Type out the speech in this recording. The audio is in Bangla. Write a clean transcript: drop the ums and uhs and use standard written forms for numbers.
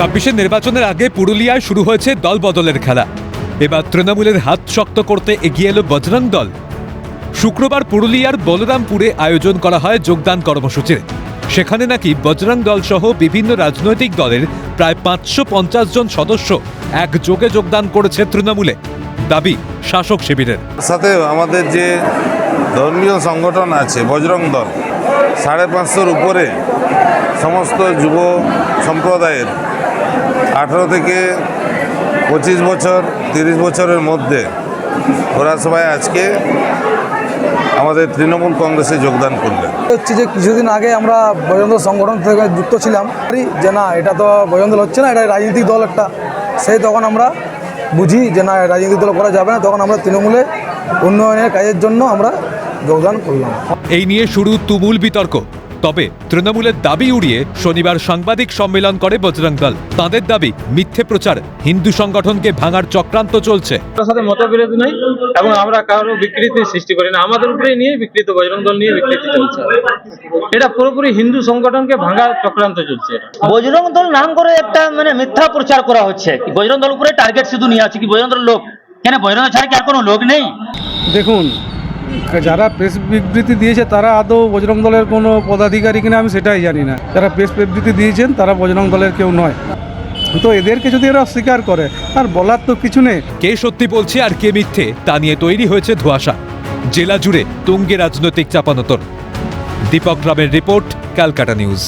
২৬ নির্বাচনের আগে পুরুলিয়ায় শুরু হয়েছে দল বদলের খেলা। এবার তৃণমূলের হাত শক্ত করতে এগিয়ে এলো বজরং দল। শুক্রবার পুরুলিয়ার বলরামপুরে আয়োজন করা হয় যোগদান কর্মসূচির। সেখানে নাকি বজরং দল সহ বিভিন্ন রাজনৈতিক দলের প্রায় ৫৫০ জন সদস্য একযোগে যোগদান করেছে তৃণমূলে, দাবি শাসক শিবিরের। সাথে আমাদের যে ধর্মীয় সংগঠন আছে বজরং দল, ৫৫০-র উপরে সমস্ত যুব সম্প্রদায়ের ১৮ থেকে ২৫ বছর ৩০ বছরের মধ্যে ওরা সবাই আজকে আমাদের তৃণমূল কংগ্রেসে যোগদান করলেন। হচ্ছে যে কিছুদিন আগে আমরা বজরং দল সংগঠন থেকে যুক্ত ছিলাম যে না এটা তো বজরং দল হচ্ছে না, এটা রাজনৈতিক দল একটা। সেই তখন আমরা বুঝি যে না রাজনৈতিক দল করা যাবে না, তখন আমরা তৃণমূলে উন্নয়নের কাজের জন্য আমরা যোগদান করলাম। এই নিয়ে শুরু তুমুল বিতর্ক। তবে তৃণমূলের দাবি উড়িয়ে শনিবার সাংবাদিক সম্মেলন করে বজরং দল। তাদের দাবি মিথ্যে প্রচার, হিন্দু সংগঠনকে ভাঙার চক্রান্ত চলছে। তার সাথে মতবিরোধ নেই এবং আমরা কারো বিকৃতি সৃষ্টি করি না, আমাদের উপরে নিয়ে বিকৃত, বজরং দল নিয়ে বিকৃতি চলছে। এটা পুরোপুরি হিন্দু সংগঠনকে ভাঙার চক্রান্ত চলছে। বজরং দল নাম করে একটা মিথ্যা প্রচার করা হচ্ছে। বজরং দল উপরে টার্গেট শুধু নিয়ে আছে কি বজরং দল লোক, কেন বজরং ছাড়া কি আর কোনো লোক নেই? দেখুন, যারা প্রেস বিবৃতি দিয়েছে তারা আদৌ বজরং দলের কোনো পদাধিকারী কিনা আমি সেটাই জানি না। যারা প্রেস বিবৃতি দিয়েছেন তারা বজরং দলের কেউ নয়। তো এদেরকে যদি এরা অস্বীকার করে, আর বলার তো কিছু নেই। কে সত্যি বলছে আর কে মিথ্যে তা নিয়ে তৈরি হয়েছে ধোঁয়াশা। জেলা জুড়ে তুঙ্গে রাজনৈতিক চাপানোতর। দীপক রামের রিপোর্ট, ক্যালকাটা নিউজ।